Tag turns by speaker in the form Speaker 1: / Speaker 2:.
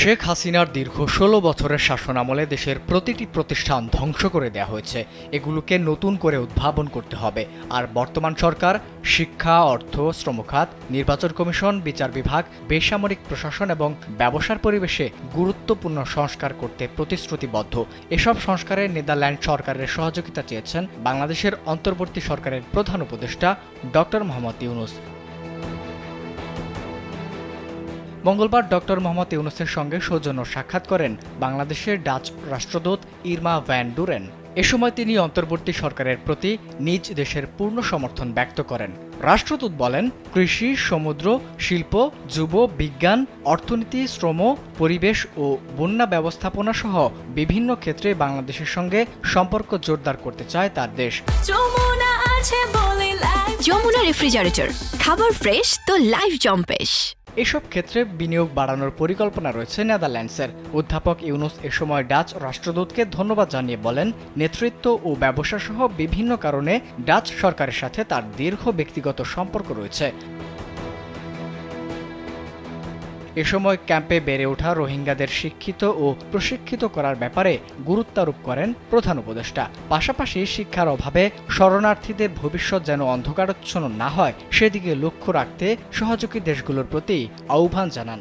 Speaker 1: শেখ হাসিনার দীর্ঘ ১৬ বছরের শাসনামলে দেশের প্রতিটি প্রতিষ্ঠান ধ্বংস করে দেয়া হয়েছে। এগুলোকে নতুন করে উদ্ভাবন করতে হবে। আর বর্তমান সরকার শিক্ষা, অর্থ, শ্রম খাত, নির্বাচন কমিশন, বিচার বিভাগ, বেসামরিক প্রশাসন এবং ব্যবসার পরিবেশে গুরুত্বপূর্ণ সংস্কার করতে প্রতিশ্রুতিবদ্ধ। এসব সংস্কারে নেদারল্যান্ড সরকারের সহযোগিতা চেয়েছেন বাংলাদেশের অন্তর্বর্তী সরকারের প্রধান উপদেষ্টা ডক্টর মোহাম্মদ ইউনূস। মঙ্গলবার ডক্টর মোহাম্মদ ইউনূসের সঙ্গে সৌজন্য সাক্ষাৎ করেন বাংলাদেশের ডাচ রাষ্ট্রদূত ইরমা ভ্যান ডুরেন। এ সময় তিনি অন্তর্বর্তী সরকারের প্রতি নিজ দেশের পূর্ণ সমর্থন ব্যক্ত করেন। রাষ্ট্রদূত বলেন, কৃষি, সমুদ্র, শিল্প, যুব, বিজ্ঞান, অর্থনীতি, শ্রম, পরিবেশ ও বন্যা ব্যবস্থাপনা সহ বিভিন্ন ক্ষেত্রে বাংলাদেশের সঙ্গে সম্পর্ক জোরদার করতে চায় তার দেশ।
Speaker 2: যমুনা রেফ্রিজারেটর, খাবার ফ্রেশ তো লাইফ জম্পেশ।
Speaker 1: এসব ক্ষেত্রে বিনিয়োগ বাড়ানোর পরিকল্পনা রয়েছে নেদারল্যান্ডসের। অধ্যাপক ইউনূস এ সময় ডাচ রাষ্ট্রদূতকে ধন্যবাদ জানিয়ে বলেন, নেতৃত্ব ও ব্যবসা সহ বিভিন্ন কারণে ডাচ সরকারের সাথে তার দীর্ঘ ব্যক্তিগত সম্পর্ক রয়েছে। এ সময় ক্যাম্পে বেড়ে ওঠা রোহিঙ্গাদের শিক্ষিত ও প্রশিক্ষিত করার ব্যাপারে গুরুত্বারোপ করেন প্রধান উপদেষ্টা। পাশাপাশি শিক্ষার অভাবে শরণার্থীদের ভবিষ্যৎ যেন অন্ধকারাচ্ছন্ন না হয় সেদিকে লক্ষ্য রাখতে সহযোগী দেশগুলোর প্রতি আহ্বান জানান।